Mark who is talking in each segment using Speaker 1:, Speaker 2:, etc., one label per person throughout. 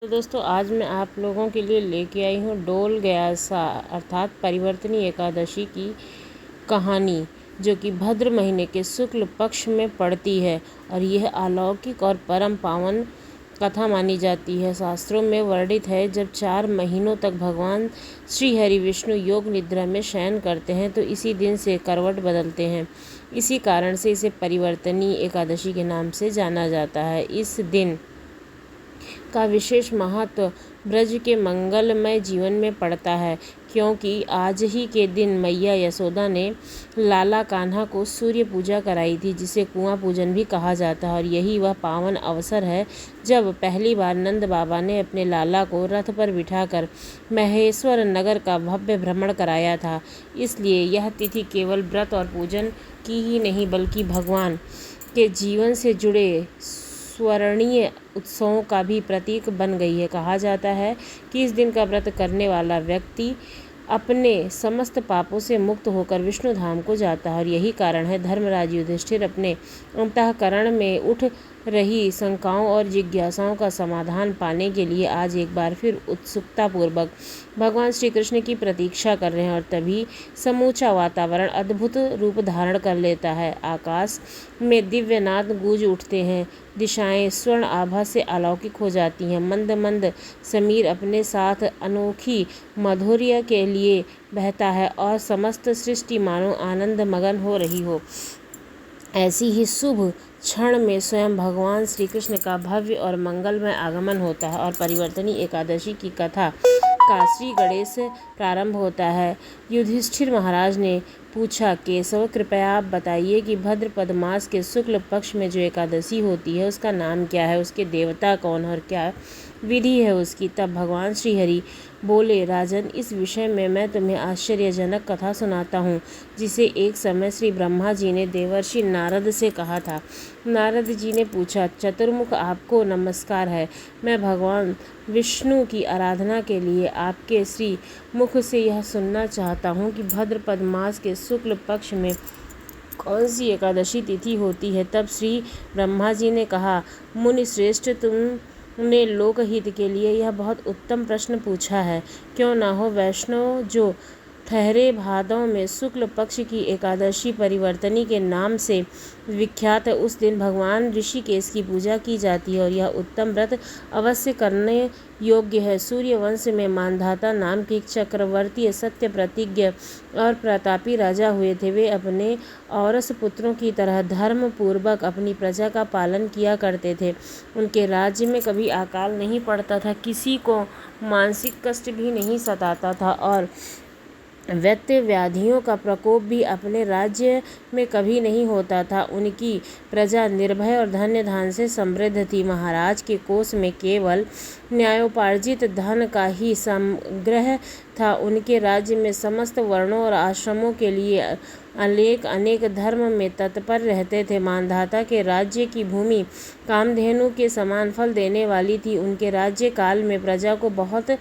Speaker 1: तो दोस्तों आज मैं आप लोगों के लिए लेके आई हूँ डोल गया सा अर्थात परिवर्तनी एकादशी की कहानी, जो कि भद्र महीने के शुक्ल पक्ष में पड़ती है और यह अलौकिक और परम पावन कथा मानी जाती है। शास्त्रों में वर्णित है, जब 4 महीनों तक भगवान श्री हरि विष्णु योग निद्रा में शयन करते हैं तो इसी दिन से करवट बदलते हैं। इसी कारण से इसे परिवर्तनी एकादशी के नाम से जाना जाता है। इस दिन का विशेष महत्व ब्रज के मंगलमय जीवन में पड़ता है, क्योंकि आज ही के दिन मैया यशोदा ने लाला कान्हा को सूर्य पूजा कराई थी, जिसे कुआं पूजन भी कहा जाता है। और यही वह पावन अवसर है जब पहली बार नंद बाबा ने अपने लाला को रथ पर बिठाकर महेश्वर नगर का भव्य भ्रमण कराया था। इसलिए यह तिथि केवल व्रत और पूजन की ही नहीं, बल्कि भगवान के जीवन से जुड़े स्वर्णीय उत्सवों का भी प्रतीक बन गई है। कहा जाता है कि इस दिन का व्रत करने वाला व्यक्ति अपने समस्त पापों से मुक्त होकर विष्णु धाम को जाता है। और यही कारण है धर्मराज युधिष्ठिर अपने अंतःकरण में उठ रही शंकाओं और जिज्ञासाओं का समाधान पाने के लिए आज एक बार फिर उत्सुकतापूर्वक भगवान श्री कृष्ण की प्रतीक्षा कर रहे हैं। और तभी समूचा वातावरण अद्भुत रूप धारण कर लेता है। आकाश में दिव्य नाद गूंज उठते हैं, दिशाएं स्वर्ण आभा से अलौकिक हो जाती हैं, मंद मंद समीर अपने साथ अनोखी मधुर्य के लिए बहता है और समस्त सृष्टि मानो आनंद मगन हो रही हो। ऐसी ही शुभ क्षण में स्वयं भगवान श्री कृष्ण का भव्य और मंगलमय आगमन होता है और परिवर्तनी एकादशी की कथा का श्री गणेश प्रारंभ होता है। युधिष्ठिर महाराज ने पूछा, केशव कृपया आप बताइए कि भद्रपद मास के शुक्ल पक्ष में जो एकादशी होती है उसका नाम क्या है, उसके देवता कौन है और क्या विधि है उसकी। तब भगवान श्री हरि बोले, राजन, इस विषय में मैं तुम्हें आश्चर्यजनक कथा सुनाता हूँ, जिसे एक समय श्री ब्रह्मा जी ने देवर्षि नारद से कहा था। नारद जी ने पूछा, चतुर्मुख, आपको नमस्कार है। मैं भगवान विष्णु की आराधना के लिए आपके श्री मुख से यह सुनना चाहता हूँ कि भद्रपद मास के शुक्ल पक्ष में कौन सी एकादशी तिथि होती है। तब श्री ब्रह्मा जी ने कहा, मुनि श्रेष्ठ, तुमने लोकहित के लिए यह बहुत उत्तम प्रश्न पूछा है। क्यों ना हो, वैष्णव जो ठहरे भादों में शुक्ल पक्ष की एकादशी परिवर्तनी के नाम से विख्यात है, उस दिन भगवान ऋषिकेश की पूजा की जाती है और यह उत्तम व्रत अवश्य करने योग्य है। सूर्यवंश में मानधाता नाम के एक चक्रवर्ती सत्य प्रतिज्ञ और प्रतापी राजा हुए थे। वे अपने औरस पुत्रों की तरह धर्म पूर्वक अपनी प्रजा का पालन किया करते थे। उनके राज्य में कभी अकाल नहीं पड़ता था, किसी को मानसिक कष्ट भी नहीं सताता था और वैत्य व्याधियों का प्रकोप भी अपने राज्य में कभी नहीं होता था। उनकी प्रजा निर्भय और धन्य धान से समृद्ध थी। महाराज के कोष में केवल न्यायोपार्जित धन का ही संग्रह था। उनके राज्य में समस्त वर्णों और आश्रमों के लिए अनेक धर्म में तत्पर रहते थे। मानधाता के राज्य की भूमि कामधेनु के समान फल देने वाली थी। उनके राज्य काल में प्रजा को बहुत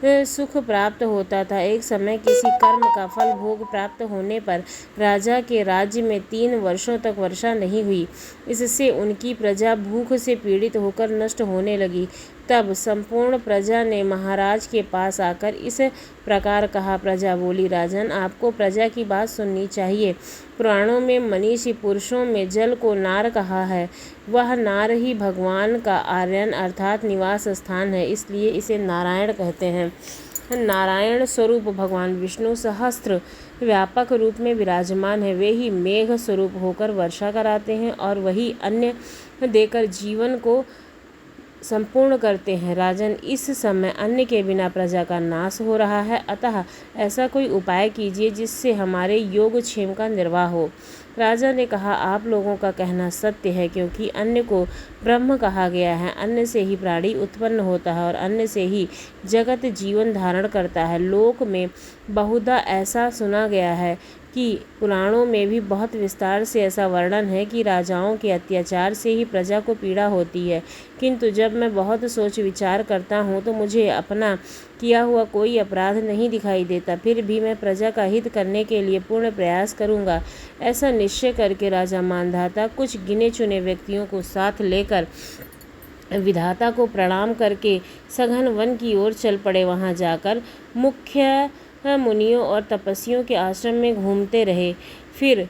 Speaker 1: सुख प्राप्त होता था। एक समय किसी कर्म का फल भोग प्राप्त होने पर राजा के राज्य में 3 वर्षों तक वर्षा नहीं हुई। इससे उनकी प्रजा भूख से पीड़ित होकर नष्ट होने लगी। तब संपूर्ण प्रजा ने महाराज के पास आकर इस प्रकार कहा। प्रजा बोली, राजन, आपको प्रजा की बात सुननी चाहिए। पुराणों में मनीषी पुरुषों में जल को नार कहा है। वह नार ही भगवान का आर्यन अर्थात निवास स्थान है, इसलिए इसे नारायण कहते हैं। नारायण स्वरूप भगवान विष्णु सहस्त्र व्यापक रूप में विराजमान है। वे ही मेघ स्वरूप होकर वर्षा कराते हैं और वही अन्न देकर जीवन को संपूर्ण करते हैं। राजन, इस समय अन्न के बिना प्रजा का नाश हो रहा है, अतः ऐसा कोई उपाय कीजिए जिससे हमारे योगक्षेम का निर्वाह हो। राजा ने कहा, आप लोगों का कहना सत्य है, क्योंकि अन्न को ब्रह्म कहा गया है। अन्न से ही प्राणी उत्पन्न होता है और अन्न से ही जगत जीवन धारण करता है। लोक में बहुधा ऐसा सुना गया है कि पुराणों में भी बहुत विस्तार से ऐसा वर्णन है कि राजाओं के अत्याचार से ही प्रजा को पीड़ा होती है। किंतु जब मैं बहुत सोच विचार करता हूँ तो मुझे अपना किया हुआ कोई अपराध नहीं दिखाई देता। फिर भी मैं प्रजा का हित करने के लिए पूर्ण प्रयास करूँगा। ऐसा निश्चय करके राजा मानधाता कुछ गिने चुने व्यक्तियों को साथ लेकर विधाता को प्रणाम करके सघन वन की ओर चल पड़े। वहां जाकर मुख्य मुनियों और तपस्वियों के आश्रम में घूमते रहे। फिर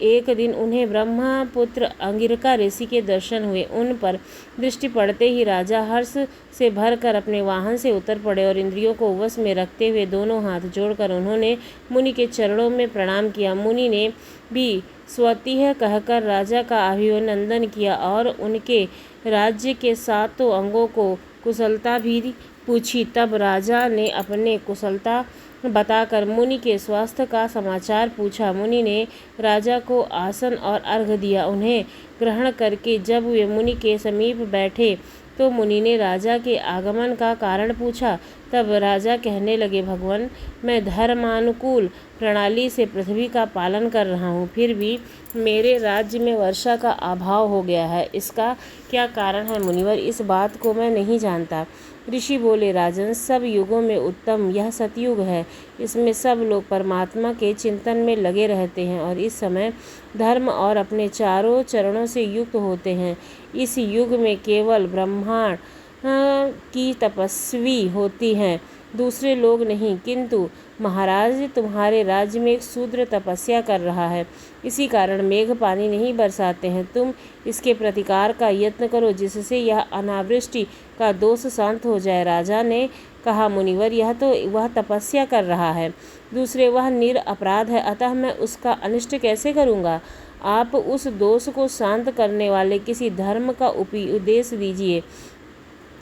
Speaker 1: एक दिन उन्हें ब्रह्मपुत्र अंगिरका ऋषि के दर्शन हुए। उन पर दृष्टि पड़ते ही राजा हर्ष से भरकर अपने वाहन से उतर पड़े और इंद्रियों को वश में रखते हुए दोनों हाथ जोड़कर उन्होंने मुनि के चरणों में प्रणाम किया। मुनि ने भी स्वतीह कहकर राजा का अभिनंदन किया और उनके राज्य के सातों अंगों को कुशलता भी पूछी। तब राजा ने अपने कुशलता बताकर मुनि के स्वास्थ्य का समाचार पूछा। मुनि ने राजा को आसन और अर्घ्य दिया। उन्हें ग्रहण करके जब वे मुनि के समीप बैठे तो मुनि ने राजा के आगमन का कारण पूछा। तब राजा कहने लगे, भगवान, मैं धर्मानुकूल प्रणाली से पृथ्वी का पालन कर रहा हूँ, फिर भी मेरे राज्य में वर्षा का अभाव हो गया है। इसका क्या कारण है मुनिवर? इस बात को मैं नहीं जानता। ऋषि बोले, राजन, सब युगों में उत्तम यह सतयुग है। इसमें सब लोग परमात्मा के चिंतन में लगे रहते हैं और इस समय धर्म और अपने चारों चरणों से युक्त होते हैं। इस युग में केवल ब्राह्मण की तपस्वी होती हैं, दूसरे लोग नहीं। किंतु महाराज, तुम्हारे राज्य में एक शूद्र तपस्या कर रहा है, इसी कारण मेघ पानी नहीं बरसाते हैं। तुम इसके प्रतिकार का यत्न करो, जिससे यह अनावृष्टि का दोष शांत हो जाए। राजा ने कहा, मुनिवर, यह तो वह तपस्या कर रहा है, दूसरे वह निरपराध है, अतः मैं उसका अनिष्ट कैसे करूँगा? आप उस दोष को शांत करने वाले किसी धर्म का उपदेश दीजिए।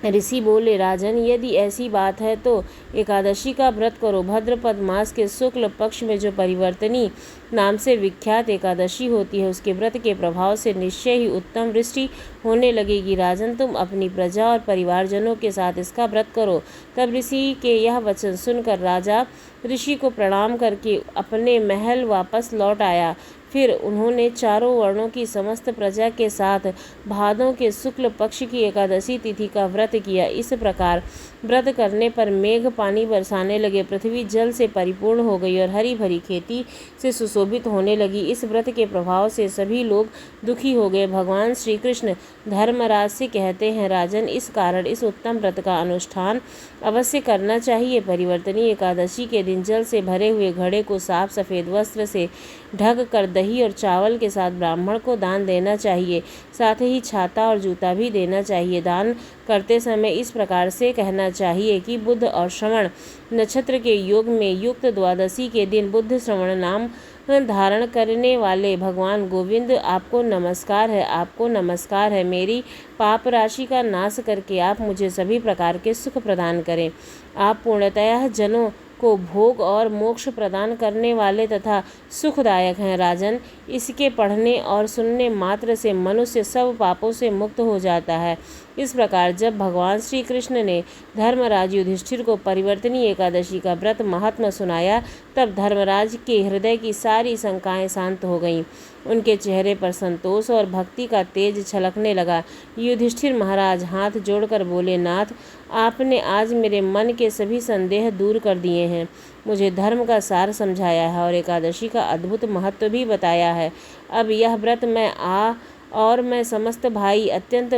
Speaker 1: ऋषि बोले, राजन, यदि ऐसी बात है तो एकादशी का व्रत करो। भाद्रपद मास के शुक्ल पक्ष में जो परिवर्तनी नाम से विख्यात एकादशी होती है, उसके व्रत के प्रभाव से निश्चय ही उत्तम वृष्टि होने लगेगी। राजन, तुम अपनी प्रजा और परिवारजनों के साथ इसका व्रत करो। तब ऋषि के यह वचन सुनकर राजा ऋषि को प्रणाम करके अपने महल वापस लौट आया। फिर उन्होंने चारों वर्णों की समस्त प्रजा के साथ भादों के शुक्ल पक्ष की एकादशी तिथि का व्रत किया। इस प्रकार व्रत करने पर मेघ पानी बरसाने लगे, पृथ्वी जल से परिपूर्ण हो गई और हरी भरी खेती से सुशोभित होने लगी। इस व्रत के प्रभाव से सभी लोग दुखी हो गए। भगवान श्री कृष्ण धर्मराज से कहते हैं, राजन, इस कारण इस उत्तम व्रत का अनुष्ठान अवश्य करना चाहिए। परिवर्तनी एकादशी के दिन जल से भरे हुए घड़े को साफ सफ़ेद वस्त्र से ढक कर दही और चावल के साथ ब्राह्मण को दान देना चाहिए। साथ ही छाता और जूता भी देना चाहिए। दान करते समय इस प्रकार से कहना चाहिए कि बुध और श्रवण नक्षत्र के योग में युक्त द्वादशी के दिन बुध श्रवण नाम धारण करने वाले भगवान गोविंद, आपको नमस्कार है, आपको नमस्कार है। मेरी पाप राशि का नाश करके आप मुझे सभी प्रकार के सुख प्रदान करें। आप पूर्णतः जनों को भोग और मोक्ष प्रदान करने वाले तथा सुखदायक हैं। राजन, इसके पढ़ने और सुनने मात्र से मनुष्य सब पापों से मुक्त हो जाता है। इस प्रकार जब भगवान श्री कृष्ण ने धर्मराज युधिष्ठिर को परिवर्तनी एकादशी का व्रत महात्म्य सुनाया, तब धर्मराज के हृदय की सारी शंकाएं शांत हो गईं। उनके चेहरे पर संतोष और भक्ति का तेज छलकने लगा। युधिष्ठिर महाराज हाथ जोड़कर बोले, नाथ, आपने आज मेरे मन के सभी संदेह दूर कर दिए हैं, मुझे धर्म का सार समझाया है और एकादशी का अद्भुत महत्व भी बताया है। अब यह व्रत मैं समस्त भाई अत्यंत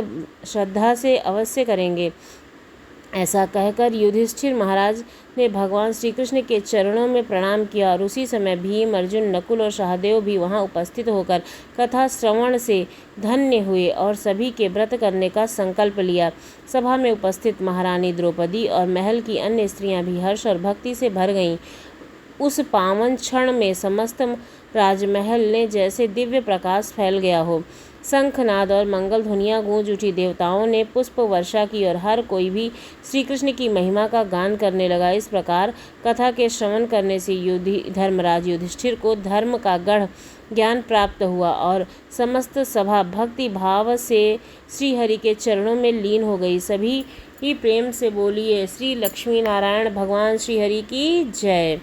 Speaker 1: श्रद्धा से अवश्य करेंगे। ऐसा कहकर युधिष्ठिर महाराज ने भगवान श्री कृष्ण के चरणों में प्रणाम किया और उसी समय भीम, अर्जुन, नकुल और सहदेव भी वहां उपस्थित होकर कथा श्रवण से धन्य हुए और सभी के व्रत करने का संकल्प लिया। सभा में उपस्थित महारानी द्रौपदी और महल की अन्य स्त्रियां भी हर्ष और भक्ति से भर गईं। उस पावन क्षण में समस्त राजमहल ने जैसे दिव्य प्रकाश फैल गया हो। शंखनाद और मंगल ध्वनियाँ गूंज उठी। देवताओं ने पुष्प वर्षा की और हर कोई भी श्री कृष्ण की महिमा का गान करने लगा। इस प्रकार कथा के श्रवण करने से धर्मराज युधिष्ठिर को धर्म का गढ़ ज्ञान प्राप्त हुआ और समस्त सभा भक्ति भाव से श्री हरि के चरणों में लीन हो गई। सभी ही प्रेम से बोलिए, श्री लक्ष्मी नारायण भगवान श्री हरि की जय।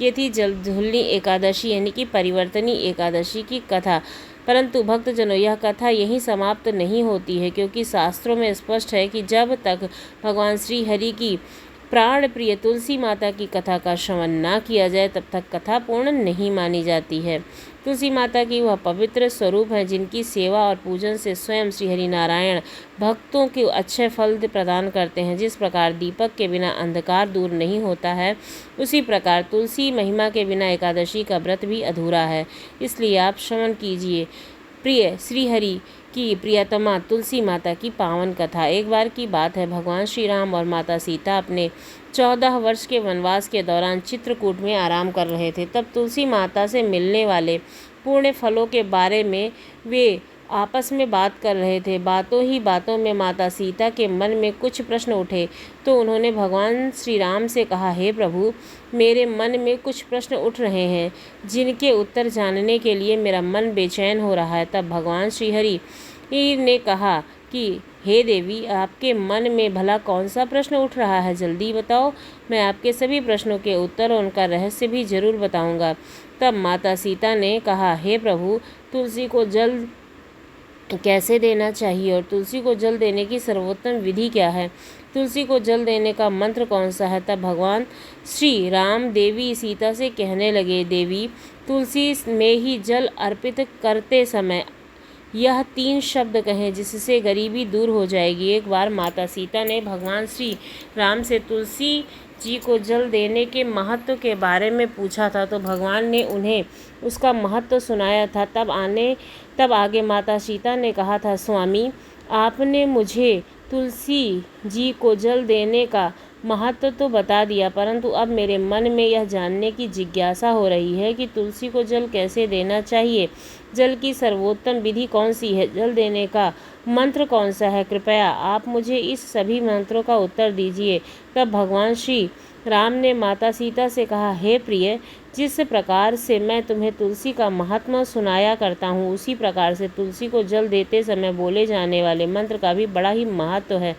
Speaker 1: ये थी जलधुल्ली एकादशी यानी कि परिवर्तनी एकादशी की कथा। परंतु भक्तजनों, यह कथा यहीं समाप्त नहीं होती है, क्योंकि शास्त्रों में स्पष्ट है कि जब तक भगवान श्री हरि की प्राण प्रिय तुलसी माता की कथा का श्रवण न किया जाए तब तक कथा पूर्ण नहीं मानी जाती है। तुलसी माता की वह पवित्र स्वरूप है जिनकी सेवा और पूजन से स्वयं श्री हरि नारायण भक्तों को अच्छे फल प्रदान करते हैं। जिस प्रकार दीपक के बिना अंधकार दूर नहीं होता है, उसी प्रकार तुलसी महिमा के बिना एकादशी का व्रत भी अधूरा है। इसलिए आप श्रवण कीजिए प्रिय श्री हरि की प्रियतमा तुलसी माता की पावन कथा। एक बार की बात है, भगवान श्री राम और माता सीता अपने 14 वर्ष के वनवास के दौरान चित्रकूट में आराम कर रहे थे। तब तुलसी माता से मिलने वाले पुण्य फलों के बारे में वे आपस में बात कर रहे थे। बातों ही बातों में माता सीता के मन में कुछ प्रश्न उठे तो उन्होंने भगवान श्री राम से कहा, हे प्रभु, मेरे मन में कुछ प्रश्न उठ रहे हैं जिनके उत्तर जानने के लिए मेरा मन बेचैन हो रहा है। तब भगवान श्री हरि ने कहा कि हे देवी, आपके मन में भला कौन सा प्रश्न उठ रहा है, जल्दी बताओ। मैं आपके सभी प्रश्नों के उत्तर और उनका रहस्य भी जरूर बताऊंगा। तब माता सीता ने कहा, हे प्रभु, तुलसी को जल कैसे देना चाहिए और तुलसी को जल देने की सर्वोत्तम विधि क्या है? तुलसी को जल देने का मंत्र कौन सा है? तब भगवान श्री राम देवी सीता से कहने लगे, देवी, तुलसी में ही जल अर्पित करते समय यह 3 शब्द कहें जिससे गरीबी दूर हो जाएगी। एक बार माता सीता ने भगवान श्री राम से तुलसी जी को जल देने के महत्व के बारे में पूछा था, तो भगवान ने उन्हें उसका महत्व सुनाया था। तब आगे माता सीता ने कहा था, स्वामी, आपने मुझे तुलसी जी को जल देने का महत्व तो बता दिया, परंतु अब मेरे मन में यह जानने की जिज्ञासा हो रही है कि तुलसी को जल कैसे देना चाहिए। जल की सर्वोत्तम विधि कौन सी है? जल देने का मंत्र कौन सा है? कृपया आप मुझे इस सभी मंत्रों का उत्तर दीजिए। तब भगवान श्री राम ने माता सीता से कहा, हे प्रिय, जिस प्रकार से मैं तुम्हें तुलसी का महात्मा सुनाया करता हूँ, उसी प्रकार से तुलसी को जल देते समय बोले जाने वाले मंत्र का भी बड़ा ही महत्व है।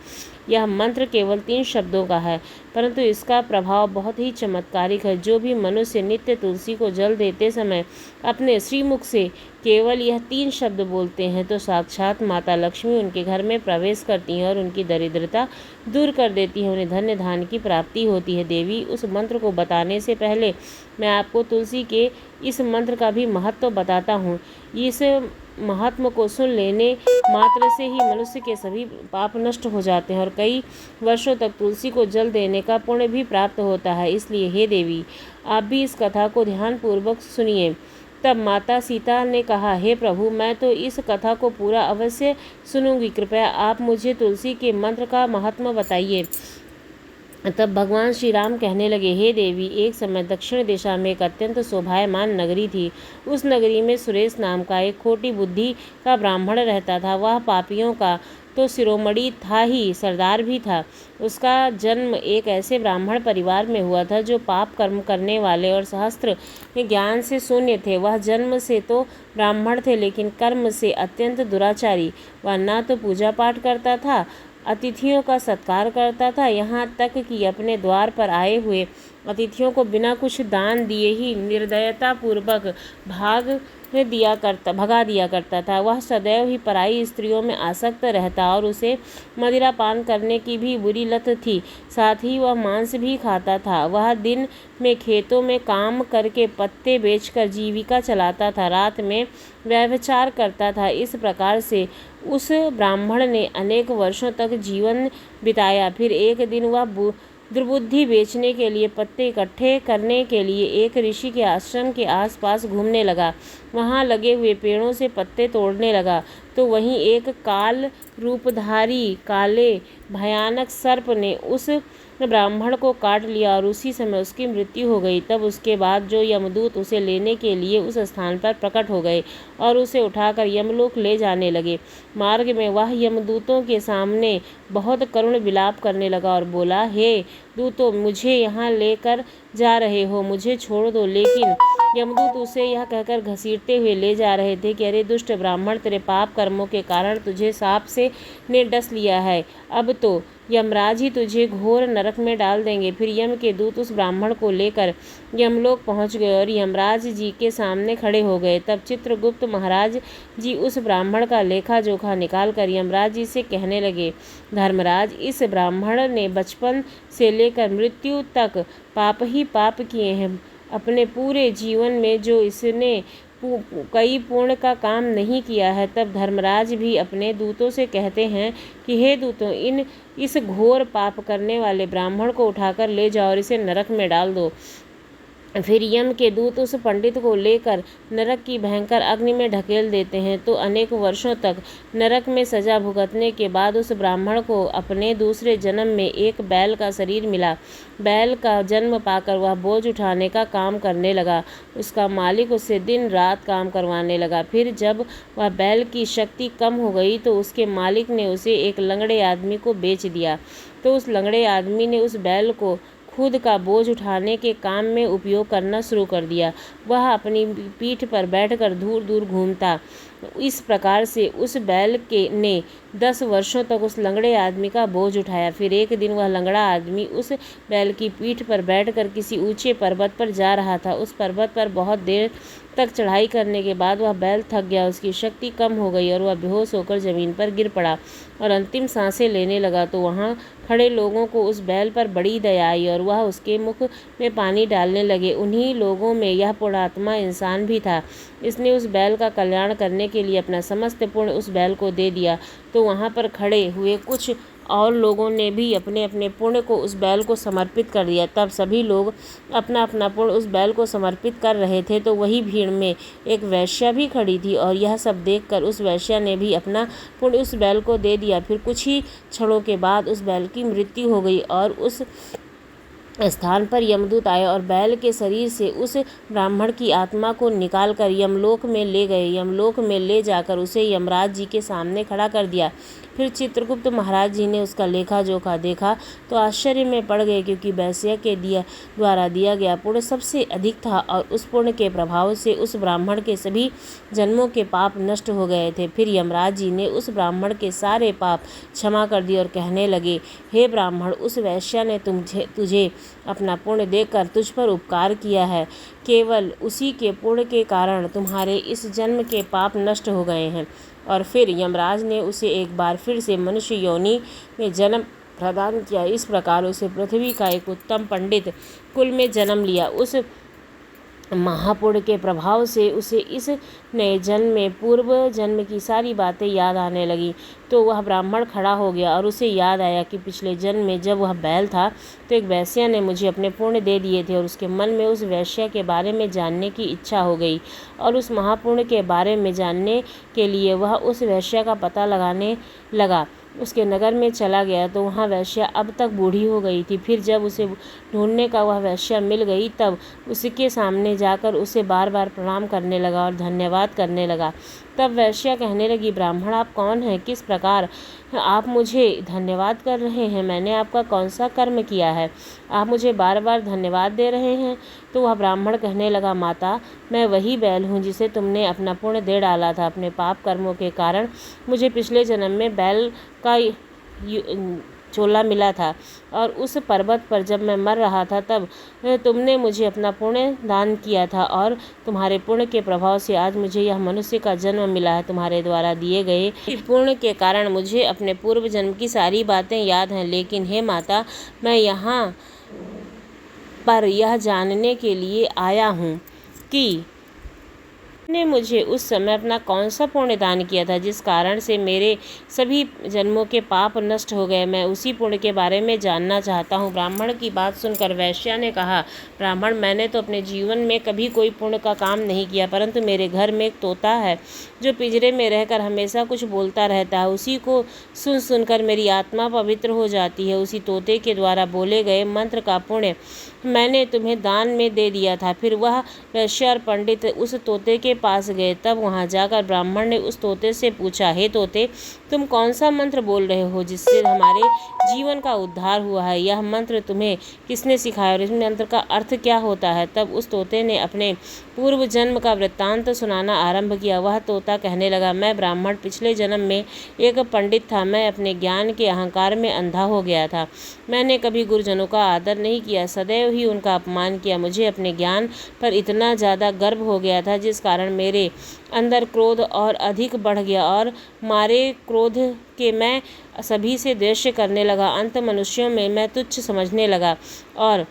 Speaker 1: यह मंत्र केवल 3 शब्दों का है, परंतु इसका प्रभाव बहुत ही चमत्कारिक है। जो भी मनुष्य नित्य तुलसी को जल देते समय अपने श्रीमुख से केवल यह 3 शब्द बोलते हैं, तो साक्षात माता लक्ष्मी उनके घर में प्रवेश करती हैं और उनकी दरिद्रता दूर कर देती है, उन्हें धन्य धान्य की प्राप्ति होती है। देवी, उस मंत्र को बताने से पहले मैं आपको तुलसी के इस मंत्र का भी महत्व बताता हूँ। इस महात्मा को सुन लेने मात्र से ही मनुष्य के सभी पाप नष्ट हो जाते हैं और कई वर्षों तक तुलसी को जल देने का पुण्य भी प्राप्त होता है। इसलिए हे देवी, आप भी इस कथा को ध्यानपूर्वक सुनिए। तब माता सीता ने कहा, हे प्रभु, मैं तो इस कथा को पूरा अवश्य सुनूंगी, कृपया आप मुझे तुलसी के मंत्र का महात्मा बताइए। तब भगवान श्री राम कहने लगे, हे देवी, एक समय दक्षिण दिशा में एक अत्यंत शोभायमान नगरी थी। उस नगरी में सुरेश नाम का एक खोटी बुद्धि का ब्राह्मण रहता था। वह पापियों का तो शिरोमणि था ही, सरदार भी था। उसका जन्म एक ऐसे ब्राह्मण परिवार में हुआ था जो पाप कर्म करने वाले और शास्त्र ज्ञान से शून्य थे। वह जन्म से तो ब्राह्मण थे, लेकिन कर्म से अत्यंत दुराचारी। वह ना तो पूजा पाठ करता था, अतिथियों का सत्कार करता था, यहाँ तक कि अपने द्वार पर आए हुए अतिथियों को बिना कुछ दान दिए ही निर्दयता पूर्वक भगा दिया करता था। वह सदैव ही पराई स्त्रियों में आसक्त रहता और उसे मदिरा पान करने की भी बुरी लत थी। साथ ही वह मांस भी खाता था। वह दिन में खेतों में काम करके पत्ते बेचकर जीविका चलाता था, रात में व्यभिचार करता था। इस प्रकार से उस ब्राह्मण ने अनेक वर्षों तक जीवन बिताया। फिर एक दिन वह दुर्बुद्धि बेचने के लिए पत्ते इकट्ठे करने के लिए एक ऋषि के आश्रम के आसपास घूमने लगा। वहां लगे हुए पेड़ों से पत्ते तोड़ने लगा तो वहीं एक काल रूपधारी काले भयानक सर्प ने उस ब्राह्मण को काट लिया और उसी समय उसकी मृत्यु हो गई। तब उसके बाद जो यमदूत उसे लेने के लिए उस स्थान पर प्रकट हो गए और उसे उठाकर यमलोक ले जाने लगे। मार्ग में वह यमदूतों के सामने बहुत करुण विलाप करने लगा और बोला, हे दूतों, मुझे यहाँ लेकर जा रहे हो, मुझे छोड़ दो। लेकिन यमदूत उसे यह कहकर घसीटते हुए ले जा रहे थे कि अरे दुष्ट ब्राह्मण, तेरे पाप कर्मों के कारण तुझे सांप से ने डस लिया है। अब तो यमराज ही तुझे घोर नरक में डाल देंगे। फिर यम के दूत उस ब्राह्मण को लेकर यमलोक पहुंच गए और यमराज जी के सामने खड़े हो गए। तब चित्रगुप्त महाराज जी उस ब्राह्मण का लेखा जोखा निकाल कर यमराज जी से कहने लगे, धर्मराज, इस ब्राह्मण ने बचपन से लेकर मृत्यु तक पाप ही पाप किए हैं। अपने पूरे जीवन में जो इसने कई पुण्य का काम नहीं किया है। तब धर्मराज भी अपने दूतों से कहते हैं कि हे दूतों, इस घोर पाप करने वाले ब्राह्मण को उठाकर ले जाओ और इसे नरक में डाल दो। फिर यम के दूत उस पंडित को लेकर नरक की भयंकर अग्नि में ढकेल देते हैं। तो अनेक वर्षों तक नरक में सजा भुगतने के बाद उस ब्राह्मण को अपने दूसरे जन्म में एक बैल का शरीर मिला। बैल का जन्म पाकर वह बोझ उठाने का काम करने लगा। उसका मालिक उससे दिन रात काम करवाने लगा। फिर जब वह बैल की शक्ति कम हो गई तो उसके मालिक ने उसे एक लंगड़े आदमी को बेच दिया। तो उस लंगड़े आदमी ने उस बैल को खुद का बोझ उठाने के काम में उपयोग करना शुरू कर दिया। वह अपनी पीठ पर बैठकर दूर दूर घूमता। इस प्रकार से उस बैल ने 10 वर्षों तक उस लंगड़े आदमी का बोझ उठाया। फिर एक दिन वह लंगड़ा आदमी उस बैल की पीठ पर बैठकर किसी ऊंचे पर्वत पर जा रहा था। उस पर्वत पर बहुत देर तक चढ़ाई करने के बाद वह बैल थक गया, उसकी शक्ति कम हो गई और वह बेहोश होकर जमीन पर गिर पड़ा और अंतिम सांसें लेने लगा। तो वहाँ खड़े लोगों को उस बैल पर बड़ी दया आई और वह उसके मुख में पानी डालने लगे। उन्हीं लोगों में यह पुण्यात्मा इंसान भी था। इसने उस बैल का कल्याण करने के लिए अपना समस्त पुण्य उस बैल को दे दिया। तो वहाँ पर खड़े हुए कुछ और लोगों ने भी अपने अपने पुण्य को उस बैल को समर्पित कर दिया। तब सभी लोग अपना अपना पुण्य उस बैल को समर्पित कर रहे थे। तो वही भीड़ में एक वैश्या भी खड़ी थी और यह सब देखकर उस वैश्या ने भी अपना पुण्य उस बैल को दे दिया। फिर कुछ ही क्षणों के बाद उस बैल की मृत्यु हो गई और उस स्थान पर यमदूत आए और बैल के शरीर से उस ब्राह्मण की आत्मा को निकालकर यमलोक में ले गए। यमलोक में ले जाकर उसे यमराज जी के सामने खड़ा कर दिया। फिर चित्रगुप्त महाराज जी ने उसका लेखा जोखा देखा तो आश्चर्य में पड़ गए, क्योंकि वैश्य के द्वारा दिया गया पुण्य सबसे अधिक था और उस पुण्य के प्रभाव से उस ब्राह्मण के सभी जन्मों के पाप नष्ट हो गए थे। फिर यमराज जी ने उस ब्राह्मण के सारे पाप क्षमा कर दिए और कहने लगे, हे ब्राह्मण, उस वैश्य ने तुझे अपना पुण्य देकर तुझ पर उपकार किया है। केवल उसी के पुण्य के कारण तुम्हारे इस जन्म के पाप नष्ट हो गए हैं। और फिर यमराज ने उसे एक बार फिर से मनुष्य योनि में जन्म प्रदान किया। इस प्रकार उसे पृथ्वी का एक उत्तम पंडित कुल में जन्म लिया। उस महापुण्य के प्रभाव से उसे इस नए जन्म में पूर्व जन्म की सारी बातें याद आने लगी। तो वह ब्राह्मण खड़ा हो गया और उसे याद आया कि पिछले जन्म में जब वह बैल था तो एक वैश्या ने मुझे अपने पुण्य दे दिए थे और उसके मन में उस वैश्या के बारे में जानने की इच्छा हो गई और उस महापुण्य के बारे में जानने के लिए वह उस वैश्या का पता लगाने लगा। उसके नगर में चला गया तो वहाँ वैश्या अब तक बूढ़ी हो गई थी। फिर जब उसे ढूंढने का वह वैश्या मिल गई तब उसके सामने जाकर उसे बार बार प्रणाम करने लगा और धन्यवाद करने लगा। तब वैश्या कहने लगी, ब्राह्मण, आप कौन हैं? किस प्रकार आप मुझे धन्यवाद कर रहे हैं? मैंने आपका कौन सा कर्म किया है? आप मुझे बार बार धन्यवाद दे रहे हैं। तो वह ब्राह्मण कहने लगा, माता, मैं वही बैल हूँ जिसे तुमने अपना पुण्य दे डाला था। अपने पाप कर्मों के कारण मुझे पिछले जन्म में बैल का चोला मिला था और उस पर्वत पर जब मैं मर रहा था तब तुमने मुझे अपना पुण्य दान किया था और तुम्हारे पुण्य के प्रभाव से आज मुझे यह मनुष्य का जन्म मिला है। तुम्हारे द्वारा दिए गए पुण्य के कारण मुझे अपने पूर्व जन्म की सारी बातें याद हैं। लेकिन हे माता, मैं यहाँ पर यह जानने के लिए आया हूँ कि ने मुझे उस समय अपना कौन सा पुण्य दान किया था जिस कारण से मेरे सभी जन्मों के पाप नष्ट हो गए। मैं उसी पुण्य के बारे में जानना चाहता हूँ। ब्राह्मण की बात सुनकर वैश्या ने कहा, ब्राह्मण, मैंने तो अपने जीवन में कभी कोई पुण्य का काम नहीं किया, परंतु मेरे घर में एक तोता है जो पिंजरे में रहकर हमेशा कुछ बोलता रहता है। उसी को सुन सुनकर मेरी आत्मा पवित्र हो जाती है। उसी तोते के द्वारा बोले गए मंत्र का पुण्य मैंने तुम्हें दान में दे दिया था। फिर वह वैश्य और पंडित उस तोते के पास गए। तब वहाँ जाकर ब्राह्मण ने उस तोते से पूछा, हे तोते, तुम कौन सा मंत्र बोल रहे हो जिससे हमारे जीवन का उद्धार हुआ है? यह मंत्र तुम्हें किसने सिखाया और इस मंत्र का अर्थ क्या होता है? तब उस तोते ने अपने पूर्व जन्म का वृत्तांत सुनाना आरंभ किया। वह तोता कहने लगा, मैं ब्राह्मण पिछले जन्म में एक पंडित था। मैं अपने ज्ञान के अहंकार में अंधा हो गया था। मैंने कभी गुरुजनों का आदर नहीं किया, सदैव ही उनका अपमान किया। मुझे अपने ज्ञान पर इतना ज़्यादा गर्व हो गया था जिस कारण मेरे अंदर क्रोध और अधिक बढ़ गया और मारे क्रोध के मैं सभी से द्वेष करने लगा। अंत मनुष्यों में मैं तुच्छ समझने लगा और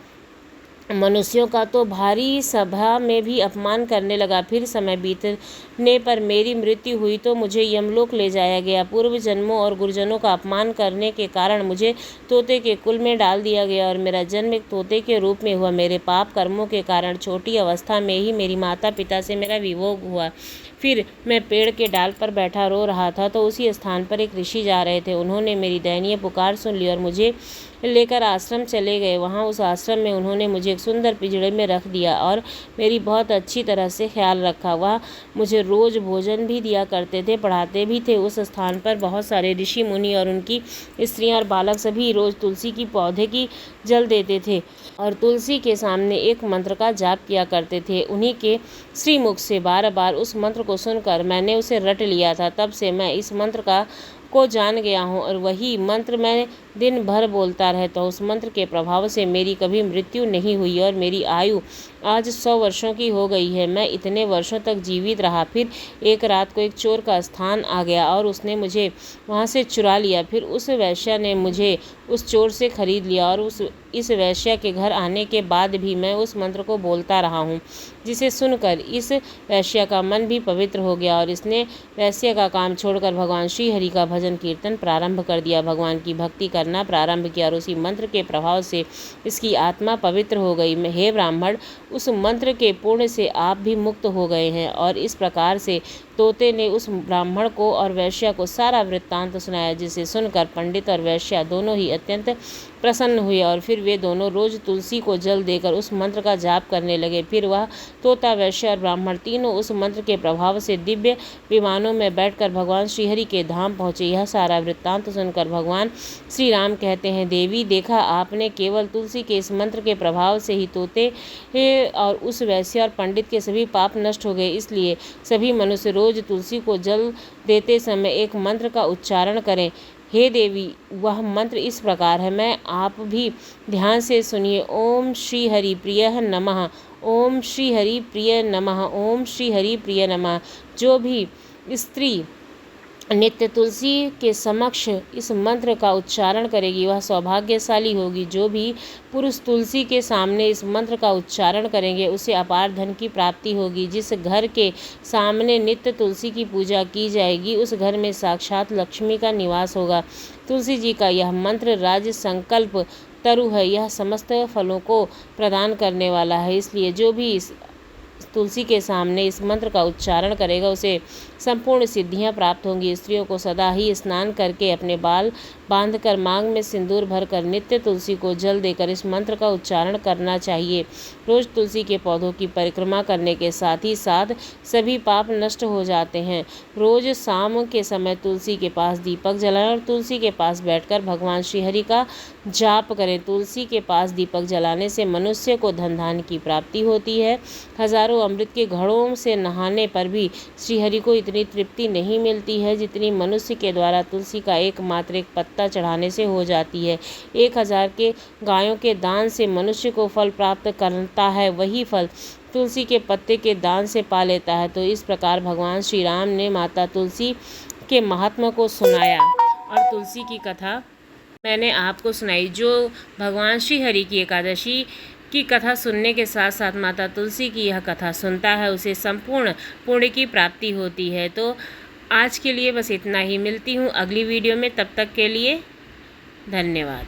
Speaker 1: मनुष्यों का तो भारी सभा में भी अपमान करने लगा। फिर समय बीतने पर मेरी मृत्यु हुई तो मुझे यमलोक ले जाया गया। पूर्व जन्मों और गुरुजनों का अपमान करने के कारण मुझे तोते के कुल में डाल दिया गया और मेरा जन्म एक तोते के रूप में हुआ। मेरे पाप कर्मों के कारण छोटी अवस्था में ही मेरी माता पिता से मेरा वियोग हुआ। फिर मैं पेड़ के डाल पर बैठा रो रहा था तो उसी स्थान पर एक ऋषि जा रहे थे। उन्होंने मेरी दयनीय पुकार सुन ली और मुझे लेकर आश्रम चले गए। वहाँ उस आश्रम में उन्होंने मुझे एक सुंदर पिंजड़े में रख दिया और मेरी बहुत अच्छी तरह से ख्याल रखा। वह मुझे रोज़ भोजन भी दिया करते थे, पढ़ाते भी थे। उस स्थान पर बहुत सारे ऋषि मुनि और उनकी स्त्रियाँ और बालक सभी रोज़ तुलसी की पौधे की जल देते थे और तुलसी के सामने एक मंत्र का जाप किया करते थे। उन्हीं के श्रीमुख से बार बार उस मंत्र को सुनकर मैंने उसे रट लिया था। तब से मैं इस मंत्र को जान गया हूँ और वही मंत्र मैं दिन भर बोलता रहता हूँ। उस मंत्र के प्रभाव से मेरी कभी मृत्यु नहीं हुई और मेरी आयु आज 100 वर्षों की हो गई है। मैं इतने वर्षों तक जीवित रहा। फिर एक रात को एक चोर का स्थान आ गया और उसने मुझे वहाँ से चुरा लिया। फिर उस वैश्या ने मुझे उस चोर से खरीद लिया और इस वैश्या के घर आने के बाद भी मैं उस मंत्र को बोलता रहा हूँ, जिसे सुनकर इस वैश्या का मन भी पवित्र हो गया और इसने वैश्या का काम छोड़कर भगवान श्री हरि का भजन कीर्तन प्रारंभ कर दिया, भगवान की भक्ति करना प्रारंभ किया और उसी मंत्र के प्रभाव से इसकी आत्मा पवित्र हो गई। हे ब्राह्मण, उस मंत्र के पुण्य से आप भी मुक्त हो गए हैं। और इस प्रकार से तोते ने उस ब्राह्मण को और वैश्या को सारा वृत्तांत सुनाया, जिसे सुनकर पंडित और वैश्या दोनों ही अत्यंत प्रसन्न हुए और फिर वे दोनों रोज तुलसी को जल देकर उस मंत्र का जाप करने लगे। फिर वह तोता, वैश्य और ब्राह्मण तीनों उस मंत्र के प्रभाव से दिव्य विमानों में बैठकर भगवान श्रीहरि के धाम पहुँचे। यह सारा वृत्तांत सुनकर भगवान श्री राम कहते हैं, देवी, देखा आपने, केवल तुलसी के इस मंत्र के प्रभाव से ही तोते और उस वैश्य और पंडित के सभी पाप नष्ट हो गए। इसलिए सभी मनुष्य रोज तुलसी को जल देते समय एक मंत्र का उच्चारण करें। हे देवी, वह मंत्र इस प्रकार है, मैं आप भी ध्यान से सुनिए। ओम श्री हरि प्रिय नमः, ओम श्री हरि प्रिय नमः, ओम श्री हरि प्रिय नमः। जो भी स्त्री नित्य तुलसी के समक्ष इस मंत्र का उच्चारण करेगी वह सौभाग्यशाली होगी। जो भी पुरुष तुलसी के सामने इस मंत्र का उच्चारण करेंगे उसे अपार धन की प्राप्ति होगी। जिस घर के सामने नित्य तुलसी की पूजा की जाएगी उस घर में साक्षात लक्ष्मी का निवास होगा। तुलसी जी का यह मंत्र राज्य संकल्प तरु है, यह समस्त फलों को प्रदान करने वाला है। इसलिए जो भी इस तुलसी के सामने इस मंत्र का उच्चारण करेगा उसे संपूर्ण सिद्धियां प्राप्त होंगी। स्त्रियों को सदा ही स्नान करके अपने बाल बांधकर मांग में सिंदूर भरकर नित्य तुलसी को जल देकर इस मंत्र का उच्चारण करना चाहिए। रोज तुलसी के पौधों की परिक्रमा करने के साथ ही साथ सभी पाप नष्ट हो जाते हैं। रोज शाम के समय तुलसी के पास दीपक जलाएं और तुलसी के पास बैठकर भगवान श्रीहरि का जाप करें। तुलसी के पास दीपक जलाने से मनुष्य को धन धान्य की प्राप्ति होती है। हजारों अमृत के घड़ों से नहाने पर भी श्रीहरि को इतनी तृप्ति नहीं मिलती है जितनी मनुष्य के द्वारा तुलसी का एकमात्र एक पत्ता चढ़ाने से हो जाती है। 1000 के गायों के दान से मनुष्य को फल प्राप्त करता है, वही फल तुलसी के पत्ते के दान से पा लेता है। तो इस प्रकार भगवान श्री राम ने माता तुलसी के महात्मा को सुनाया और तुलसी की कथा मैंने आपको सुनाई। जो भगवान श्री हरि की एकादशी की कथा सुनने के साथ साथ माता तुलसी की यह कथा सुनता है उसे संपूर्ण पुण्य की प्राप्ति होती है। तो आज के लिए बस इतना ही, मिलती हूँ अगली वीडियो में, तब तक के लिए धन्यवाद।